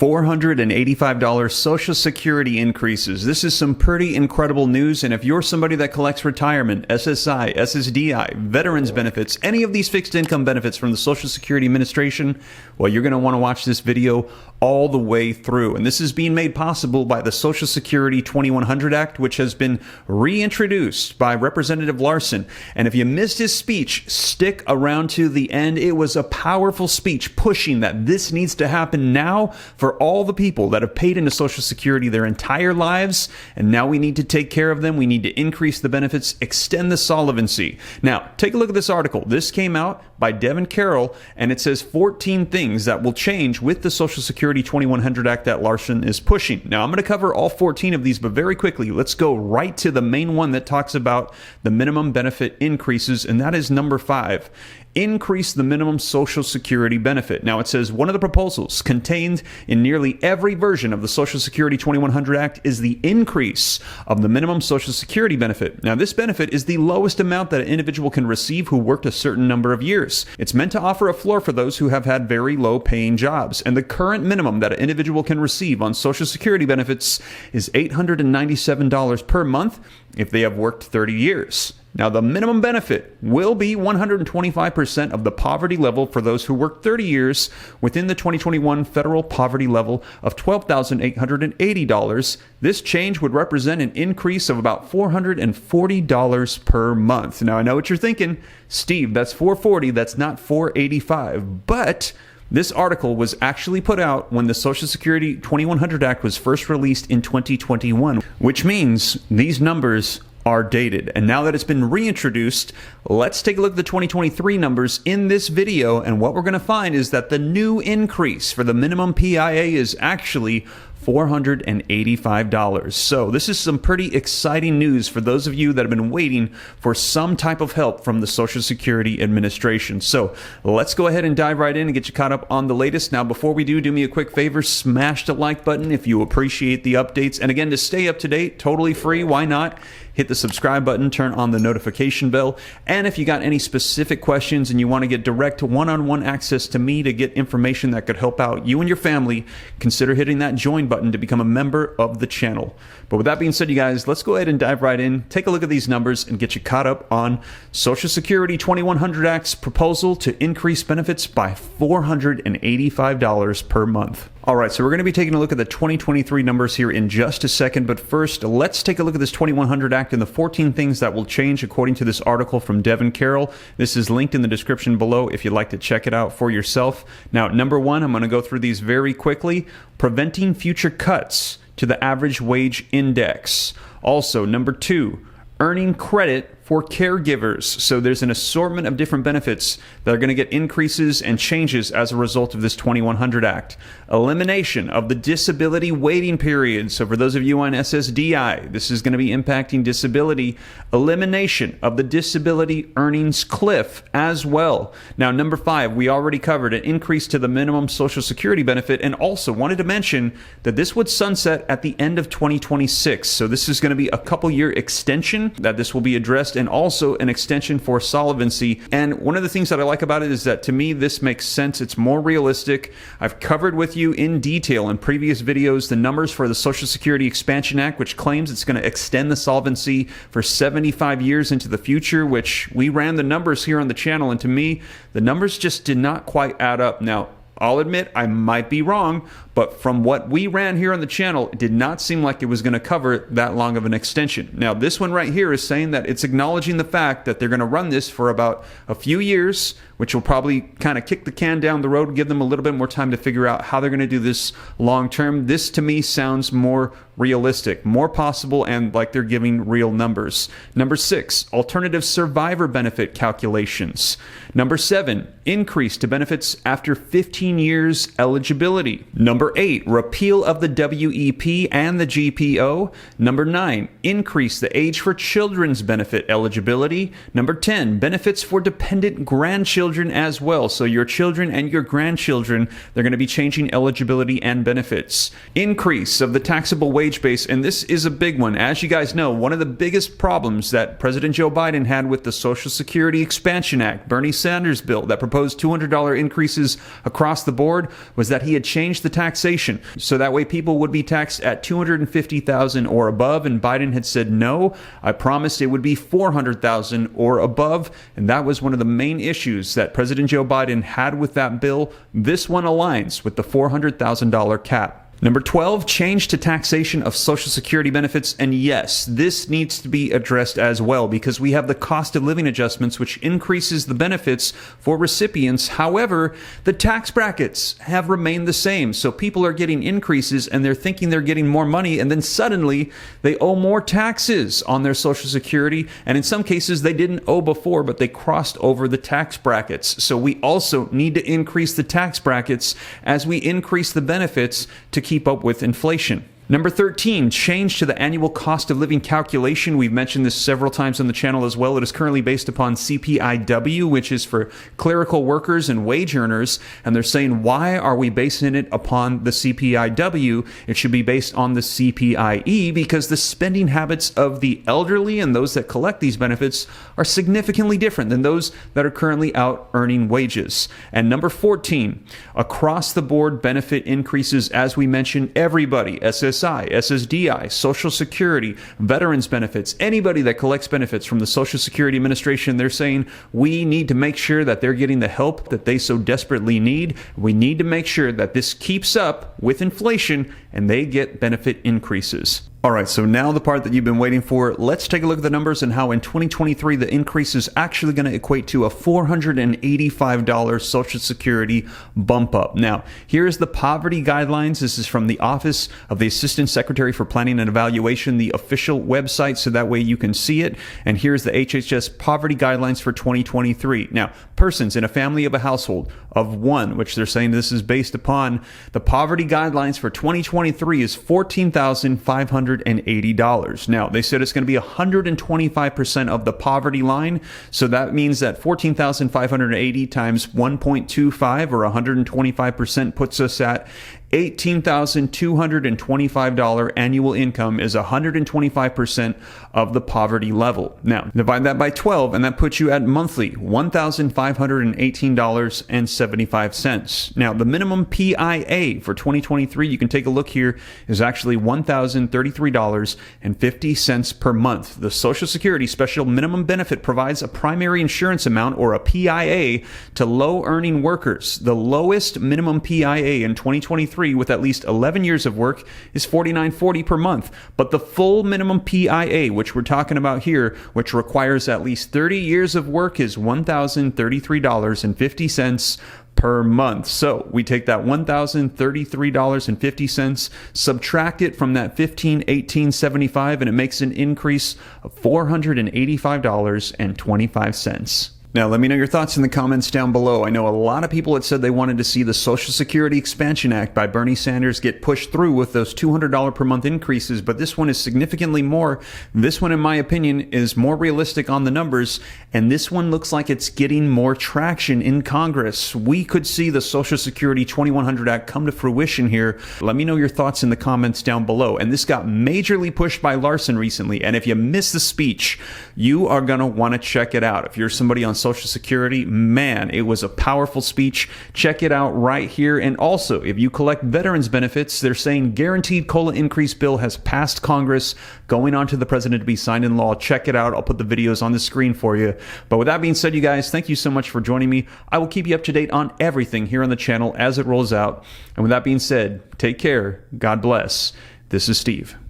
$485 Social Security increases. This is some pretty incredible news, and if you're somebody that collects retirement, SSI, SSDI, veterans benefits, any of these fixed income benefits from the Social Security Administration, well, you're going to want to watch this video all the way through. And this is being made possible by the Social Security 2100 Act, which has been reintroduced by Representative Larson. And if you missed his speech, stick around to the end. It was a powerful speech pushing that this needs to happen now for all the people that have paid into Social Security their entire lives, and now we need to take care of them. We need to increase the benefits, extend the solvency. Now, take a look at this article. This came out by Devin Carroll, and it says 14 things that will change with the Social Security 2100 Act that Larson is pushing. Now, I'm going to cover all 14 of these, but very quickly, let's go right to the main one that talks about the minimum benefit increases, and that is number 5. Increase the minimum Social Security benefit. Now, it says one of the proposals contained in nearly every version of the Social Security 2100 Act is the increase of the minimum Social Security benefit. Now, this benefit is the lowest amount that an individual can receive who worked a certain number of years. It's meant to offer a floor for those who have had very low paying jobs, and the current minimum that an individual can receive on Social Security benefits is $897 per month if they have worked 30 years. Now, the minimum benefit will be 125% of the poverty level for those who work 30 years within the 2021 federal poverty level of $12,880. This change would represent an increase of about $440 per month. Now, I know what you're thinking, Steve, that's $440, that's not $485, but this article was actually put out when the Social Security 2100 Act was first released in 2021, which means these numbers are dated. And now that it's been reintroduced, let's take a look at the 2023 numbers in this video. And what we're going to find is that the new increase for the minimum PIA is actually $485. So this is some pretty exciting news for those of you that have been waiting for some type of help from the Social Security Administration. So let's go ahead and dive right in and get you caught up on the latest. Now, before we do me a quick favor, smash the like button if you appreciate the updates. And again, to stay up to date, totally free, why not? Hit the subscribe button, turn on the notification bell. And if you got any specific questions and you want to get direct one-on-one access to me to get information that could help out you and your family, consider hitting that join button to become a member of the channel. But with that being said, you guys, let's go ahead and dive right in, take a look at these numbers, and get you caught up on Social Security 2100 Act's proposal to increase benefits by $485 per month. All right, so we're going to be taking a look at the 2023 numbers here in just a second, but first, let's take a look at this 2100 Act and the 14 things that will change according to this article from Devin Carroll. This is linked in the description below if you'd like to check it out for yourself. Now, number 1, I'm going to go through these very quickly. Preventing future cuts to the average wage index. Also, number 2, earning credit for caregivers. So there's an assortment of different benefits that are going to get increases and changes as a result of this 2100 Act. Elimination of the disability waiting period. So for those of you on SSDI, this is going to be impacting disability. Elimination of the disability earnings cliff as well. Now, number 5, we already covered an increase to the minimum Social Security benefit, and also wanted to mention that this would sunset at the end of 2026. So this is going to be a couple-year extension that this will be addressed, and also an extension for solvency. And one of the things that I like about it is that to me this makes sense. It's more realistic. I've covered with you in detail in previous videos the numbers for the Social Security Expansion Act, which claims it's going to extend the solvency for 75 years into the future, which we ran the numbers here on the channel, and to me the numbers just did not quite add up. Now, I'll admit I might be wrong, but from what we ran here on the channel, it did not seem like it was going to cover that long of an extension. Now, this one right here is saying that it's acknowledging the fact that they're going to run this for about a few years, which will probably kind of kick the can down the road, give them a little bit more time to figure out how they're going to do this long term. This to me sounds more realistic, more possible, and like they're giving real numbers. Number 6, alternative survivor benefit calculations. Number 7, increase to benefits after 15 years eligibility. Number 8, repeal of the WEP and the GPO. Number 9, increase the age for children's benefit eligibility. Number 10, benefits for dependent grandchildren as well. So your children and your grandchildren, they're going to be changing eligibility and benefits. Increase of the taxable wage wage base, and this is a big one. As you guys know, one of the biggest problems that President Joe Biden had with the Social Security Expansion Act, Bernie Sanders' bill that proposed $200 increases across the board, was that he had changed the taxation. So that way people would be taxed at $250,000 or above, and Biden had said, no, I promised it would be $400,000 or above, and that was one of the main issues that President Joe Biden had with that bill. This one aligns with the $400,000 cap. Number 12, change to taxation of Social Security benefits. And yes, this needs to be addressed as well because we have the cost of living adjustments, which increases the benefits for recipients. However, the tax brackets have remained the same. So people are getting increases and they're thinking they're getting more money. And then suddenly they owe more taxes on their Social Security. And in some cases, they didn't owe before, but they crossed over the tax brackets. So we also need to increase the tax brackets as we increase the benefits to keep up with inflation. Number 13, change to the annual cost of living calculation. We've mentioned this several times on the channel as well. It is currently based upon CPIW, which is for clerical workers and wage earners. And they're saying, why are we basing it upon the CPIW? It should be based on the CPIE because the spending habits of the elderly and those that collect these benefits are significantly different than those that are currently out earning wages. And number 14, across the board benefit increases. As we mentioned, everybody, SSI, SSDI, Social Security, veterans benefits, anybody that collects benefits from the Social Security Administration, they're saying we need to make sure that they're getting the help that they so desperately need. We need to make sure that this keeps up with inflation and they get benefit increases. All right, so now the part that you've been waiting for. Let's take a look at the numbers and how in 2023 the increase is actually going to equate to a $485 Social Security bump up. Now, here's the poverty guidelines. This is from the Office of the Assistant Secretary for Planning and Evaluation, the official website, so that way you can see it. And here's the HHS poverty guidelines for 2023. Now, persons in a family of a household of one, which they're saying this is based upon the poverty guidelines for 2023, is $14,580. Now, they said it's going to be 125% of the poverty line. So that means that 14,580 times 1.25 or 125% puts us at $18,225 annual income is 125% of the poverty level. Now, divide that by 12, and that puts you at monthly $1,518.75. Now, the minimum PIA for 2023, you can take a look here, is actually $1,033.50 per month. The Social Security Special Minimum Benefit provides a primary insurance amount, or a PIA, to low-earning workers. The lowest minimum PIA in 2023 with at least 11 years of work is $49.40 per month. But the full minimum PIA, which we're talking about here, which requires at least 30 years of work, is $1,033.50 per month. So we take that $1,033.50, subtract it from that $1,518.75, and it makes an increase of $485.25. Now, let me know your thoughts in the comments down below. I know a lot of people had said they wanted to see the Social Security Expansion Act by Bernie Sanders get pushed through with those $200 per month increases, but this one is significantly more. This one, in my opinion, is more realistic on the numbers, and this one looks like it's getting more traction in Congress. We could see the Social Security 2100 Act come to fruition here. Let me know your thoughts in the comments down below. And this got majorly pushed by Larson recently, and if you missed the speech, you are going to want to check it out. If you're somebody on Social Security, man, it was a powerful speech. Check it out right here. And also, if you collect veterans benefits, they're saying guaranteed COLA increase bill has passed Congress, going on to the president to be signed in law. Check it out. I'll put the videos on the screen for you. But with that being said, you guys, thank you so much for joining me. I will keep you up to date on everything here on the channel as it rolls out. And with that being said, take care. God bless. This is Steve.